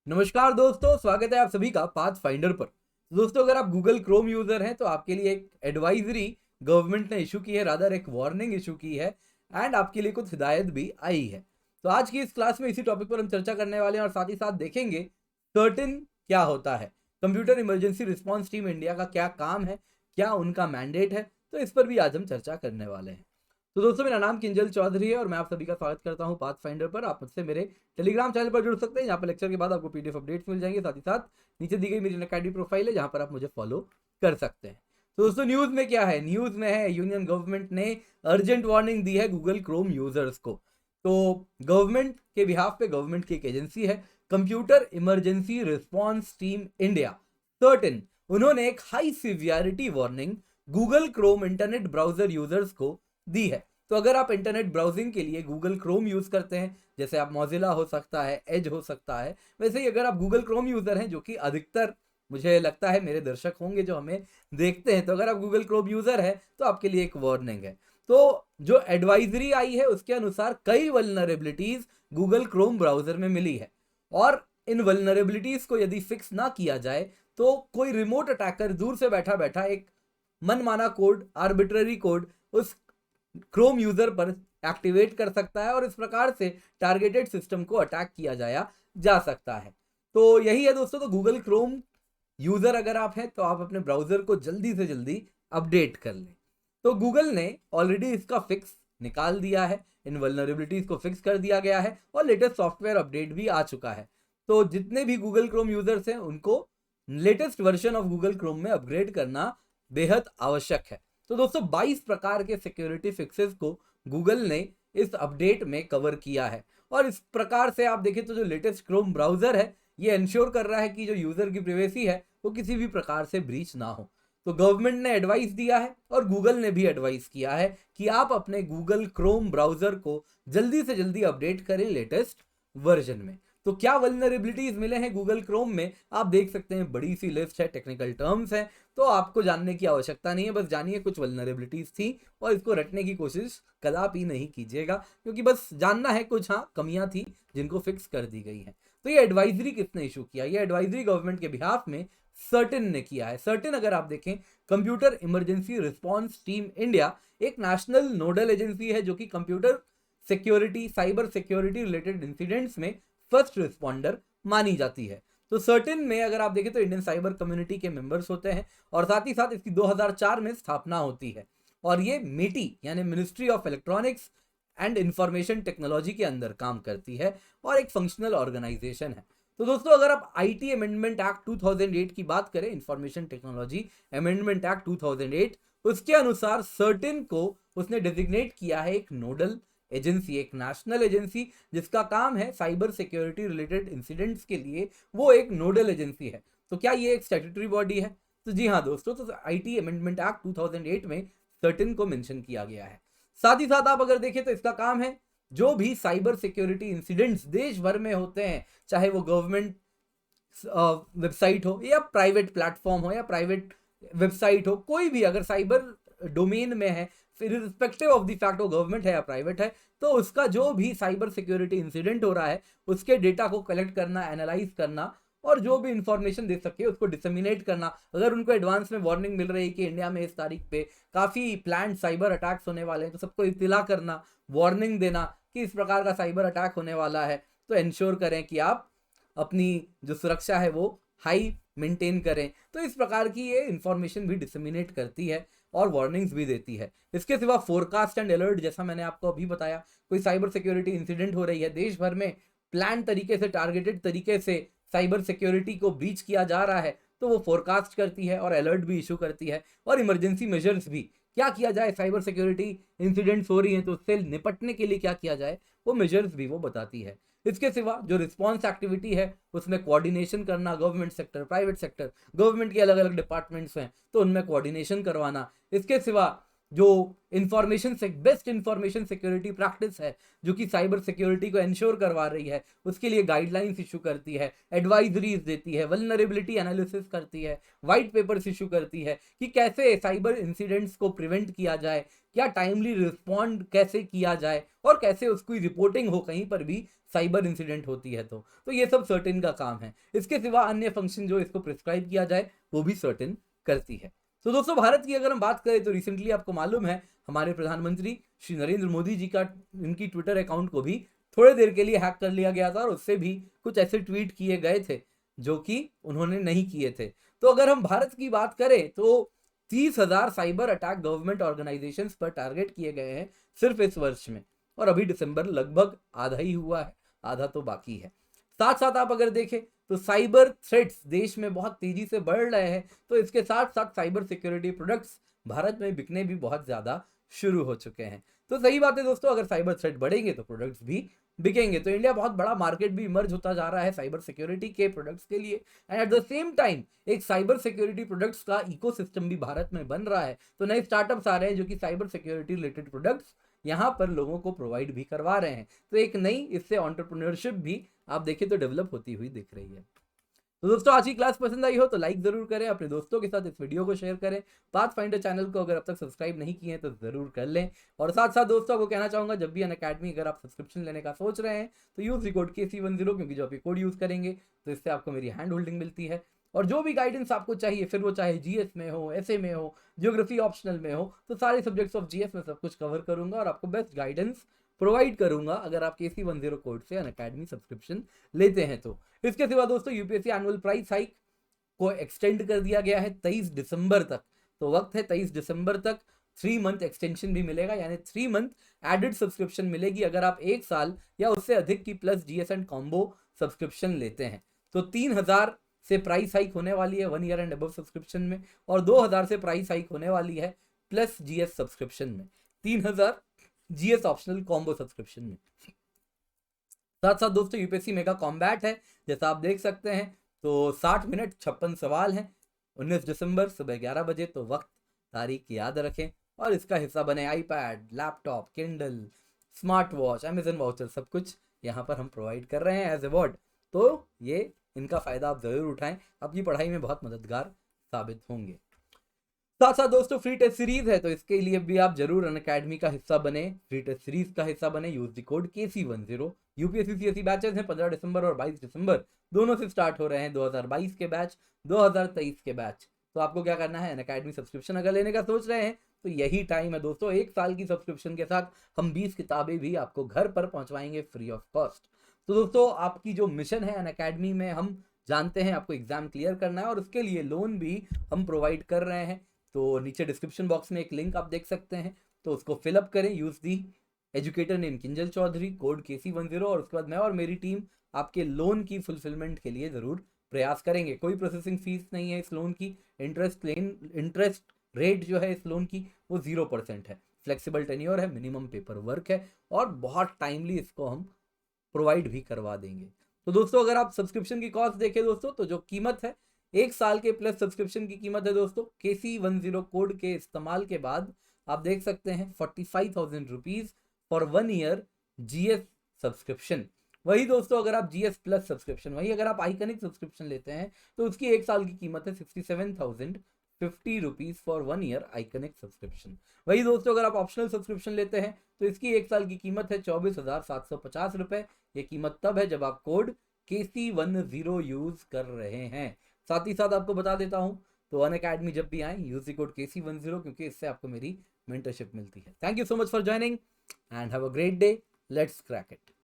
नमस्कार दोस्तों, स्वागत है आप सभी का पाथ फाइंडर पर। दोस्तों, अगर आप गूगल क्रोम यूजर हैं तो आपके लिए एक एडवाइजरी गवर्नमेंट ने इशू की है, रादर एक वार्निंग इशू की है एंड आपके लिए कुछ हिदायत भी आई है। तो आज की इस क्लास में इसी टॉपिक पर हम चर्चा करने वाले हैं और साथ ही साथ देखेंगे सर्टेन क्या होता है, computer emergency response team India का क्या काम है, क्या उनका मैंडेट है, तो इस पर भी आज हम चर्चा करने वाले हैं। तो दोस्तों, मेरा नाम किंजल चौधरी है और मैं आप सभी का स्वागत करता हूं पाथ फाइंडर पर। आप मुझसे मेरे टेलीग्राम चैनल पर जुड़ सकते हैं, यहाँ पर लेक्चर के बाद आपको पीडीएफ अपडेट्स मिल जाएंगे। साथ ही साथ नीचे दी गई मेरी अकेडमी प्रोफाइल है जहां पर आप मुझे फॉलो कर सकते हैं। तो दोस्तों, न्यूज में क्या है? न्यूज में है यूनियन गवर्नमेंट ने अर्जेंट वार्निंग दी है गूगल क्रोम यूजर्स को। तो गवर्नमेंट के बिहाफ पे गवर्नमेंट की एक एजेंसी है computer emergency response team India, certain. उन्होंने एक high severity warning Google Chrome internet browser users को दी है। तो अगर आप इंटरनेट ब्राउजिंग के लिए गूगल क्रोम यूज करते हैं, जैसे आप मोजिला हो सकता है, एज हो सकता है, वैसे ही अगर आप गूगल क्रोम यूजर हैं, जो कि अधिकतर मुझे लगता है मेरे दर्शक होंगे जो हमें देखते हैं, तो अगर आप गूगल क्रोम यूजर है तो आपके लिए एक वार्निंग है। तो जो एडवाइजरी आई है उसके अनुसार कई वल्नरेबिलिटीज गूगल क्रोम ब्राउजर में मिली है और इन वल्नरेबिलिटीज को यदि फिक्स ना किया जाए तो कोई रिमोट अटैकर दूर से बैठा बैठा एक मनमाना कोड, आर्बिट्ररी कोड उस क्रोम यूजर पर एक्टिवेट कर सकता है और इस प्रकार से टारगेटेड सिस्टम को अटैक किया जाया जा सकता है। तो यही है दोस्तों। तो गूगल क्रोम यूजर अगर आप हैं तो आप अपने ब्राउजर को जल्दी से जल्दी अपडेट कर लें। तो गूगल ने ऑलरेडी इसका फिक्स निकाल दिया है, इन वल्नरेबिलिटीज को फिक्स कर दिया गया है और लेटेस्ट सॉफ्टवेयर अपडेट भी आ चुका है। तो जितने भी गूगल क्रोम यूजर्स हैं उनको latest version of Google Chrome में अपग्रेड करना बेहद आवश्यक है। तो दोस्तों, 22 प्रकार के सिक्योरिटी फिक्सेस को गूगल ने इस अपडेट में कवर किया है और इस प्रकार से आप देखें तो जो लेटेस्ट क्रोम ब्राउजर है ये इंश्योर कर रहा है कि जो यूजर की प्राइवेसी है वो किसी भी प्रकार से ब्रीच ना हो। तो गवर्नमेंट ने एडवाइस दिया है और गूगल ने भी एडवाइस किया है कि आप अपने गूगल क्रोम ब्राउजर को जल्दी से जल्दी अपडेट करें लेटेस्ट वर्जन में। तो क्या वल्नरेबिलिटीज मिले हैं गूगल क्रोम में, आप देख सकते हैं, बड़ी सी लिस्ट है, टेक्निकल टर्म्स हैं, तो आपको जानने की आवश्यकता नहीं है। बस जानिए कुछ वल्नरेबिलिटीज थी और इसको रटने की कोशिश कदापि नहीं कीजिएगा, क्योंकि बस जानना है कुछ हाँ कमियां थी जिनको फिक्स कर दी गई हैं। तो ये एडवाइजरी किसने इशू किया? ये एडवाइजरी गवर्नमेंट के बिहाफ में सर्टेन ने किया है। सर्टेन अगर आप देखें, computer emergency response team India एक नेशनल नोडल एजेंसी है जो कि computer security, cyber security related incidents में फर्स्ट रिस्पॉन्डर मानी जाती है। तो सर्टेन में अगर आप देखें तो इंडियन साइबर कम्युनिटी के मेंबर्स होते हैं और साथ ही साथ इसकी 2004 में स्थापना होती है और ये मेटी यानी ministry of electronics and information technology के अंदर काम करती है और एक फंक्शनल ऑर्गेनाइजेशन है। तो दोस्तों, अगर आप आईटी अमेंडमेंट एक्ट 2008 की बात करें, इंफॉर्मेशन टेक्नोलॉजी अमेंडमेंट एक्ट 2008, उसके अनुसार सर्टेन को उसने डेजिग्नेट किया है एक नोडल एजेंसी, एक नेशनल एजेंसी जिसका काम है साइबर सिक्योरिटी रिलेटेड इंसिडेंट्स के लिए वो एक नोडल एजेंसी है। तो क्या ये एक स्टैट्यूटरी बॉडी है? तो जी हाँ दोस्तों, तो आईटी अमेंडमेंट एक्ट 2008 में सर्टेन को मेंशन किया गया है। साथ ही साथ आप अगर देखें तो इसका काम है जो भी साइबर सिक्योरिटी इंसिडेंट्स देश भर में होते हैं, चाहे वो गवर्नमेंट वेबसाइट हो या प्राइवेट प्लेटफॉर्म हो या प्राइवेट वेबसाइट हो, कोई भी अगर साइबर डोमेन में है, फिर रिस्पेक्टिव ऑफ द फैक्ट वो गवर्नमेंट है या प्राइवेट है, तो उसका जो भी साइबर सिक्योरिटी इंसिडेंट हो रहा है उसके डेटा को कलेक्ट करना, एनालाइज करना और जो भी इंफॉर्मेशन दे सके उसको डिसमिनेट करना। अगर उनको एडवांस में वार्निंग मिल रही है कि इंडिया में इस तारीख पे काफ़ी प्लान साइबर अटैक्स होने वाले हैं, तो सबको इत्तला करना, वार्निंग देना कि इस प्रकार का साइबर अटैक होने वाला है, तो इंश्योर करें कि आप अपनी जो सुरक्षा है वो हाई मेंटेन करें। तो इस प्रकार की ये इंफॉर्मेशन भी डिसमिनेट करती है और वार्निंग्स भी देती है। इसके सिवा फोरकास्ट एंड अलर्ट, जैसा मैंने आपको अभी बताया, कोई साइबर सिक्योरिटी इंसिडेंट हो रही है देश भर में, प्लान तरीके से, टारगेटेड तरीके से साइबर सिक्योरिटी को ब्रीच किया जा रहा है, तो वो फोरकास्ट करती है और अलर्ट भी इशू करती है और इमरजेंसी मेजर्स भी, क्या किया जाए, साइबर सिक्योरिटी इंसिडेंट्स हो रही हैं तो उससे निपटने के लिए क्या किया जाए, वो मेजर्स भी वो बताती है। इसके सिवा जो रिस्पॉन्स एक्टिविटी है उसमें कोऑर्डिनेशन करना, government sector, private sector, government के अलग अलग डिपार्टमेंट्स हैं तो उनमें कोऑर्डिनेशन करवाना। इसके सिवा जो बेस्ट इंफॉर्मेशन सिक्योरिटी प्रैक्टिस है जो कि साइबर सिक्योरिटी को इंश्योर करवा रही है, उसके लिए गाइडलाइंस इशू करती है, एडवाइजरीज देती है, वल्नरेबिलिटी एनालिसिस करती है, वाइट पेपर्स इशू करती है कि कैसे साइबर इंसिडेंट्स को प्रिवेंट किया जाए, क्या टाइमली रिस्पॉन्ड कैसे किया जाए और कैसे उसकी रिपोर्टिंग हो कहीं पर भी साइबर इंसिडेंट होती है तो ये सब सर्टेन का काम है। इसके सिवा अन्य फंक्शन जो इसको प्रिस्क्राइब किया जाए वो भी सर्टेन करती है। तो दोस्तों भारत की अगर हम बात करें तो रिसेंटली आपको मालूम है हमारे प्रधानमंत्री श्री नरेंद्र मोदी जी का इनकी ट्विटर अकाउंट को भी थोड़े देर के लिए हैक कर लिया गया था और उससे भी कुछ ऐसे ट्वीट किए गए थे जो कि उन्होंने नहीं किए थे। तो अगर हम भारत की बात करें तो 30,000 साइबर अटैक गवर्नमेंट ऑर्गेनाइजेशंस पर टारगेट किए गए हैं सिर्फ इस वर्ष में, और अभी दिसंबर लगभग आधा ही हुआ है, आधा तो बाकी है। साथ साथ आप अगर देखें तो साइबर थ्रेट्स देश में बहुत तेजी से बढ़ रहे हैं, तो इसके साथ साथ साइबर सिक्योरिटी प्रोडक्ट्स भारत में बिकने भी बहुत ज्यादा शुरू हो चुके हैं। तो सही बात है दोस्तों, अगर साइबर थ्रेट बढ़ेंगे तो प्रोडक्ट्स भी बिकेंगे। तो इंडिया बहुत बड़ा मार्केट भी इमर्ज होता जा रहा है साइबर सिक्योरिटी के प्रोडक्ट्स के लिए, and at the same time एक साइबर सिक्योरिटी प्रोडक्ट्स का इकोसिस्टम भी भारत में बन रहा है। तो नए स्टार्टअप्स आ रहे हैं जो कि साइबर सिक्योरिटी रिलेटेड प्रोडक्ट्स यहाँ पर लोगों को प्रोवाइड भी करवा रहे हैं। तो एक नई इससे एंटरप्रेन्योरशिप भी आप देखें तो डेवलप होती हुई दिख रही है। तो दोस्तों आज की क्लास पसंद आई हो तो लाइक जरूर करें, अपने दोस्तों के साथ इस वीडियो को शेयर करें, पाथफाइंडर चैनल को अगर अब तक सब्सक्राइब नहीं किए हैं तो जरूर कर लें। और साथ साथ दोस्तों को कहना चाहूंगा जब भी अनअकैडमी अगर आप सब्सक्रिप्शन लेने का सोच रहे हैं तो यूज कोड KC10, क्योंकि जो आप ये कोड यूज करेंगे तो इससे आपको मेरी हैंड होल्डिंग मिलती है, और जो भी गाइडेंस आपको चाहिए फिर वो चाहे जीएस में हो, एसए में हो, ज्योग्राफी ऑप्शनल में हो, तो सारे सब्जेक्ट्स ऑफ जीएस में सब कुछ कवर करूंगा और आपको बेस्ट गाइडेंस प्रोवाइड करूंगा अगर आप KC10 कोड से अनअकैडमी सब्सक्रिप्शन लेते हैं तो। इसके सिवा दोस्तों यूपीएससी एनुअल प्राइस हाइक को एक्सटेंड कर दिया गया है 23 दिसंबर तक, तो वक्त है 23 दिसंबर तक 3 मंथ एक्सटेंशन भी मिलेगा, यानी 3 मंथ एडेड सब्सक्रिप्शन मिलेगी अगर आप 1 साल या उससे अधिक की plus GS and combo subscription लेते हैं। तो 3,000 से प्राइस हाइक होने वाली है 1 ईयर एंड अबव सब्सक्रिप्शन में, और 2,000 से प्राइस हाइक होने वाली है प्लस जीएस सब्सक्रिप्शन में, 3,000 जीएस ऑप्शनल कॉम्बो सब्सक्रिप्शन में। साथ साथ दोस्तों यूपीएससी मेगा कॉम्बैट है, जैसा आप देख सकते हैं, तो 60 मिनट 56 सवाल हैं, 19 दिसंबर सुबह 11 बजे। तो वक्त तारीख याद रखें और इसका हिस्सा बने। IPad, laptop, Kindle, smart watch, Amazon voucher सब कुछ यहाँ पर हम प्रोवाइड कर रहे हैं एज अवार्ड। तो ये इनका फ़ायदा आप ज़रूर उठाएं, आपकी पढ़ाई में बहुत मददगार साबित होंगे। साथ साथ दोस्तों फ्री टेस्ट सीरीज है, तो इसके लिए भी आप जरूर अनअकैडमी का हिस्सा बने, फ्री टेस्ट सीरीज का हिस्सा बने। Use the code KC10। UPSC CSE batches हैं 15 दिसंबर और 22 दिसंबर दोनों से स्टार्ट हो रहे हैं, 2022 के बैच, 2023 के बैच। तो आपको क्या करना है, अनअकैडमी सब्सक्रिप्शन अगर लेने का सोच रहे हैं तो यही टाइम है दोस्तों। 1 साल की सब्सक्रिप्शन के साथ हम 20 किताबें भी आपको घर पर पहुंचवाएंगे फ्री ऑफ कॉस्ट। तो दोस्तों आपकी जो मिशन है अनअकैडमी में, हम जानते हैं आपको एग्जाम क्लियर करना है और उसके लिए लोन भी हम प्रोवाइड कर रहे हैं। तो नीचे डिस्क्रिप्शन बॉक्स में एक लिंक आप देख सकते हैं, तो उसको फिलअप करें, use the educator name Kinjal Chaudhary, code KC10, और उसके बाद मैं और मेरी टीम आपके लोन की फुलफिलमेंट के लिए ज़रूर प्रयास करेंगे। कोई प्रोसेसिंग फीस नहीं है इस लोन की, इंटरेस्ट रेट जो है इस लोन की वो 0% है, फ्लेक्सिबल टेन्योर है, मिनिमम पेपर वर्क है और बहुत टाइमली इसको हम प्रोवाइड भी करवा देंगे। तो दोस्तों अगर आप सब्सक्रिप्शन की कॉस्ट देखें दोस्तों, तो जो कीमत है 1 साल के प्लस सब्सक्रिप्शन की कीमत है दोस्तों KC10 कोड के इस्तेमाल के बाद आप देख सकते हैं 45,000 rupees for 1 year GS subscription. वही दोस्तों अगर आप GS प्लस सब्सक्रिप्शन, वही अगर आप आइकनिक सब्सक्रिप्शन लेते हैं तो उसकी 1 साल की कीमत है 67,050 rupees for 1 year iconic subscription. वही दोस्तों अगर आप ऑप्शनल सब्सक्रिप्शन लेते हैं तो इसकी 1 साल की कीमत है 24,750 रुपए। ये कीमत तब है जब आप कोड KC10 यूज कर रहे हैं। साथ ही साथ आपको बता देता हूं, तो अनअकैडमी जब भी आए यूज द कोड KC10, क्योंकि इससे आपको मेरी मेंटरशिप मिलती है। Thank you so much for joining and have a great day, let's crack it.